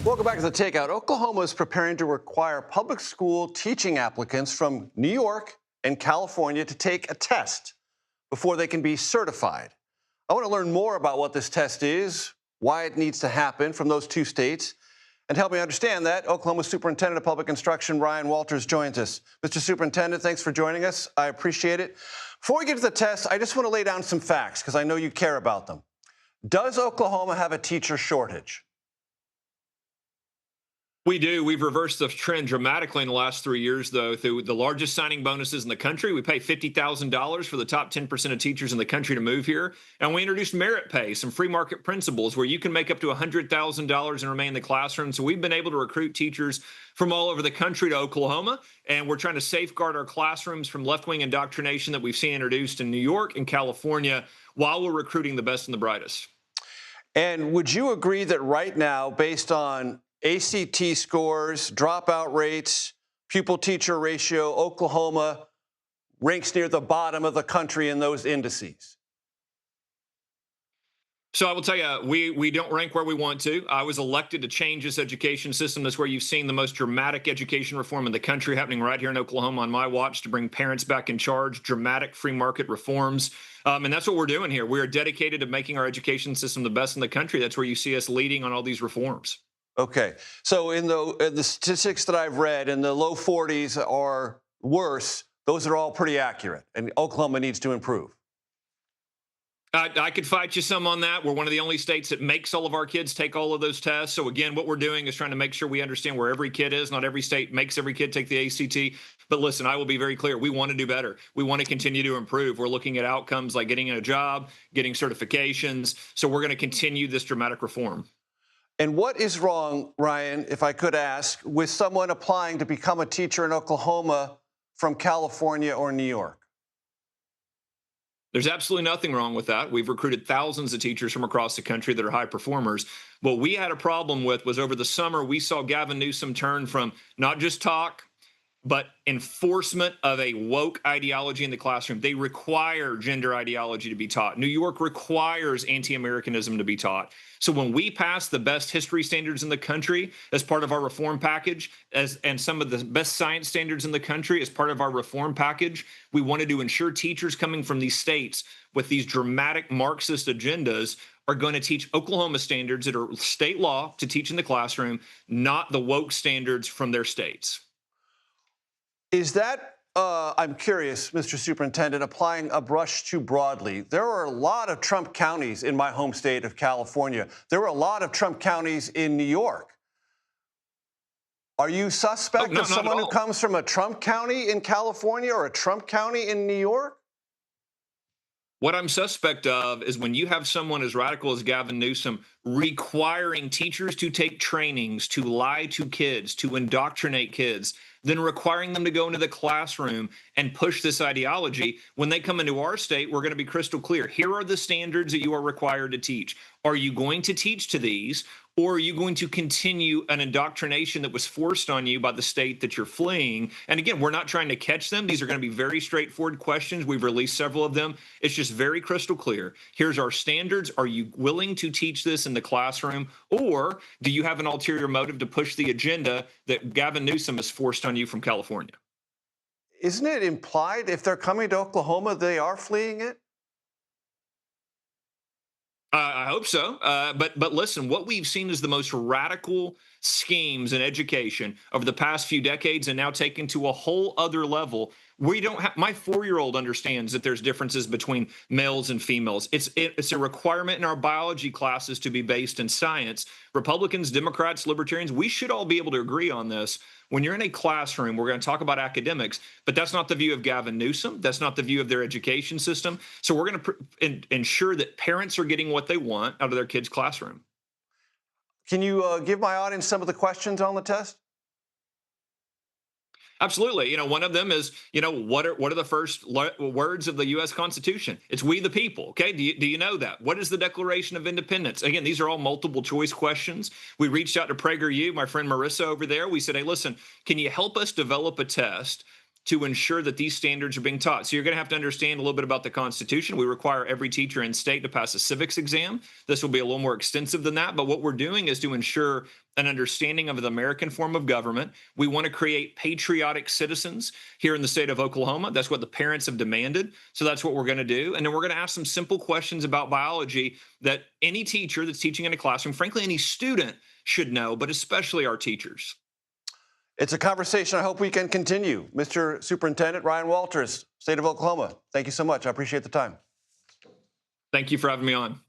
Welcome back to the Takeout. Oklahoma is preparing to require public school teaching applicants from New York and California to take a test before they can be certified. I want to learn more about what this test is, why it needs to happen from those two states, and help me understand that, Oklahoma Superintendent of Public Instruction Ryan Walters joins us. Mr. Superintendent, thanks for joining us. I appreciate it. Before we get to the test, I just want to lay down some facts because I know you care about them. Does Oklahoma have a teacher shortage? We do. We've reversed the trend dramatically in the last 3 years, though, through the largest signing bonuses in the country. We pay $50,000 for the top 10% of teachers in the country to move here. And we introduced merit pay, some free market principles where you can make up to $100,000 and remain in the classroom. So we've been able to recruit teachers from all over the country to Oklahoma. And we're trying to safeguard our classrooms from left-wing indoctrination that we've seen introduced in New York and California while we're recruiting the best and the brightest. And would you agree that right now, based on ACT scores, dropout rates, pupil-teacher ratio, Oklahoma ranks near the bottom of the country in those indices? So I will tell you, we don't rank where we want to. I was elected to change this education system. That's where you've seen the most dramatic education reform in the country happening right here in Oklahoma on my watch to bring parents back in charge, dramatic free market reforms. And that's what we're doing here. We are dedicated to making our education system the best in the country. That's where you see us leading on all these reforms. Okay. So in the statistics that I've read, in the low 40s or worse, those are all pretty accurate, and Oklahoma needs to improve. I could fight you some on that. We're one of the only states that makes all of our kids take all of those tests. So again, what we're doing is trying to make sure we understand where every kid is. Not every state makes every kid take the ACT. But listen, I will be very clear. We want to do better. We want to continue to improve. We're looking at outcomes like getting a job, getting certifications. So we're going to continue this dramatic reform. And what is wrong, Ryan, if I could ask, with someone applying to become a teacher in Oklahoma from California or New York? There's absolutely nothing wrong with that. We've recruited thousands of teachers from across the country that are high performers. What we had a problem with was over the summer, we saw Gavin Newsom turn from not just talk, but enforcement of a woke ideology in the classroom. They require gender ideology to be taught. New York requires anti-Americanism to be taught. So when we pass the best history standards in the country as part of our reform package, and some of the best science standards in the country as part of our reform package, we wanted to ensure teachers coming from these states with these dramatic Marxist agendas are going to teach Oklahoma standards that are state law to teach in the classroom, not the woke standards from their states. Is that, I'm curious, Mr. Superintendent, applying a brush too broadly? There are a lot of Trump counties in my home state of California. There are a lot of Trump counties in New York. Are you suspect of someone who comes from a Trump county in California or a Trump county in New York? What I'm suspect of is when you have someone as radical as Gavin Newsom requiring teachers to take trainings, to lie to kids, to indoctrinate kids, then requiring them to go into the classroom and push this ideology. When they come into our state, we're going to be crystal clear. Here are the standards that you are required to teach. Are you going to teach to these, or are you going to continue an indoctrination that was forced on you by the state that you're fleeing? And again, we're not trying to catch them. These are going to be very straightforward questions. We've released several of them. It's just very crystal clear. Here's our standards. Are you willing to teach this in the classroom, or do you have an ulterior motive to push the agenda that Gavin Newsom has forced on you from California? Isn't it implied if they're coming to Oklahoma, they are fleeing it? I hope so. But listen, what we've seen is the most radical schemes in education over the past few decades and now taken to a whole other level. We don't have, my 4-year-old understands that there's differences between males and females. It's a requirement in our biology classes to be based in science. Republicans, Democrats, Libertarians, we should all be able to agree on this. When you're in a classroom, we're going to talk about academics, but that's not the view of Gavin Newsom. That's not the view of their education system. So we're going to ensure that parents are getting what they want out of their kids' classroom. Can you give my audience some of the questions on the test? Absolutely. One of them is, what are the first words of the U.S. Constitution? It's "we the people." Okay. Do you know that? What is the Declaration of Independence? Again, these are all multiple choice questions. We reached out to PragerU, my friend Marissa over there. We said, hey, listen, can you help us develop a test to ensure that these standards are being taught. So you're going to have to understand a little bit about the Constitution. We require every teacher in state to pass a civics exam. This will be a little more extensive than that, but what we're doing is to ensure an understanding of the American form of government. We want to create patriotic citizens here in the state of Oklahoma. That's what the parents have demanded. So that's what we're going to do. And then we're going to ask some simple questions about biology that any teacher that's teaching in a classroom, frankly, any student should know, but especially our teachers. It's a conversation I hope we can continue. Mr. Superintendent Ryan Walters, State of Oklahoma, thank you so much. I appreciate the time. Thank you for having me on.